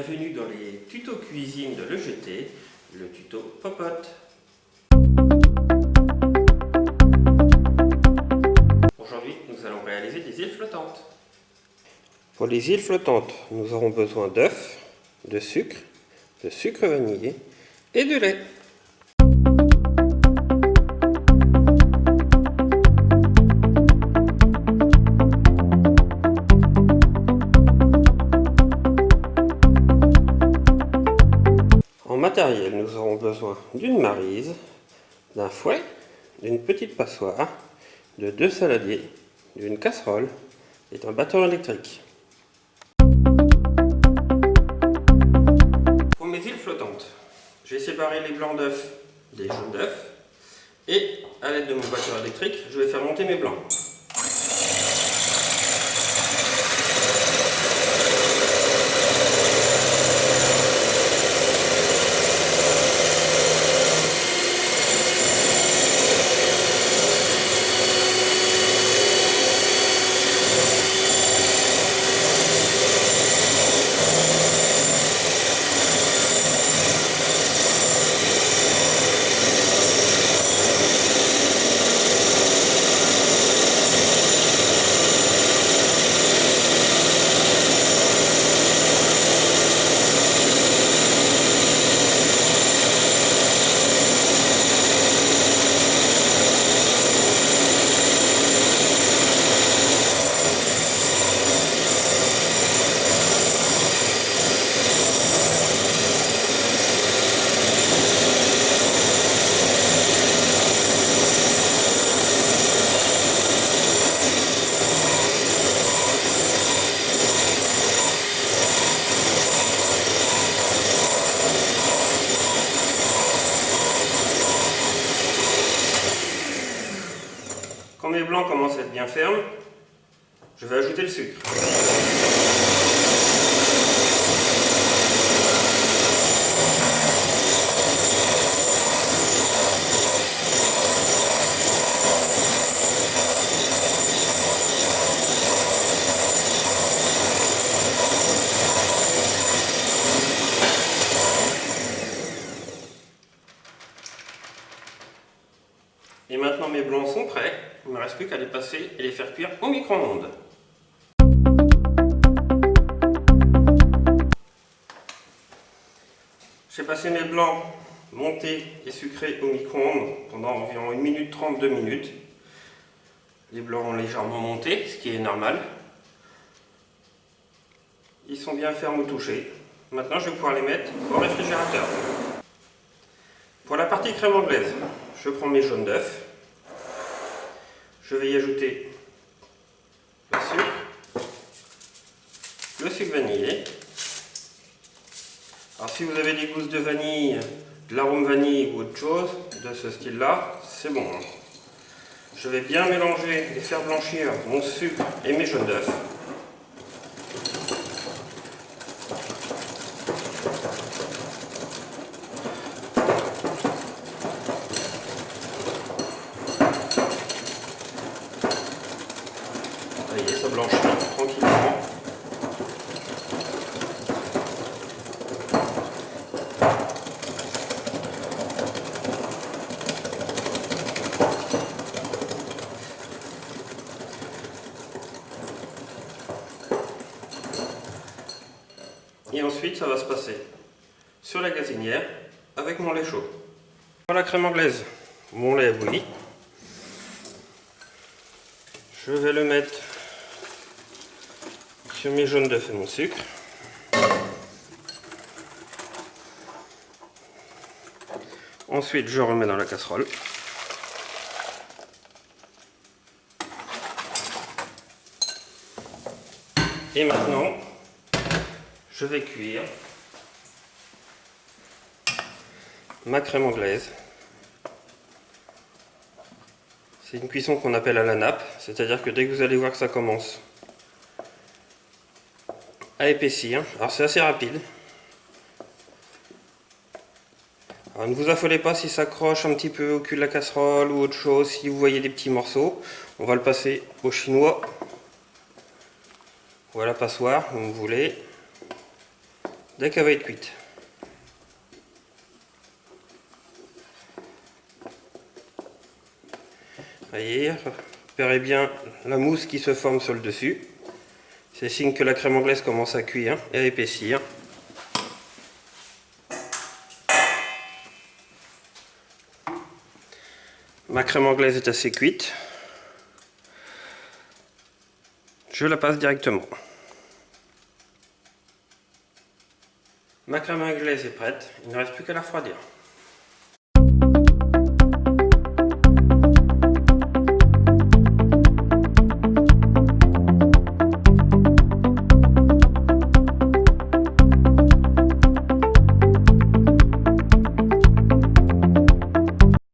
Bienvenue dans les tutos cuisine de l'EGT, le tuto popote. Aujourd'hui, nous allons réaliser des îles flottantes. Pour les îles flottantes, nous aurons besoin d'œufs, de sucre vanillé et de lait. En matériel, nous aurons besoin d'une maryse, d'un fouet, d'une petite passoire, de 2 saladiers, d'une casserole et d'un batteur électrique. Pour mes îles flottantes, j'ai séparé les blancs d'œufs des jaunes d'œufs et à l'aide de mon batteur électrique, je vais faire monter mes blancs. Quand mes blancs commencent à être bien fermes, je vais ajouter le sucre. Et maintenant mes blancs sont prêts, il ne me reste plus qu'à les passer et les faire cuire au micro-ondes. J'ai passé mes blancs montés et sucrés au micro-ondes pendant environ 1 minute 30, 2 minutes. Les blancs ont légèrement monté, ce qui est normal. Ils sont bien fermes au toucher. Maintenant je vais pouvoir les mettre au réfrigérateur. Pour la partie crème anglaise, je prends mes jaunes d'œufs. Je vais y ajouter le sucre vanillé. Alors si vous avez des gousses de vanille, de l'arôme vanille ou autre chose de ce style-là, c'est bon. Je vais bien mélanger et faire blanchir mon sucre et mes jaunes d'œufs. Vous voyez, ça blanchit tranquillement. Et ensuite, ça va se passer sur la gazinière avec mon lait chaud. Pour la crème anglaise, mon lait a bouilli. Je vais le mettre sur mes jaunes d'œufs et mon sucre. Ensuite, je remets dans la casserole. Et maintenant, je vais cuire ma crème anglaise. C'est une cuisson qu'on appelle à la nappe, c'est-à-dire que dès que vous allez voir que ça commence à épaissir, alors c'est assez rapide. Alors ne vous affolez pas si ça accroche un petit peu au cul de la casserole ou autre chose, si vous voyez des petits morceaux, on va le passer au chinois ou à la passoire, comme vous voulez. dès qu'elle va être cuite. Voyez, repérez bien la mousse qui se forme sur le dessus. C'est signe que la crème anglaise commence à cuire et à épaissir. Ma crème anglaise est assez cuite. Je la passe directement. Ma crème anglaise est prête, il ne reste plus qu'à la refroidir.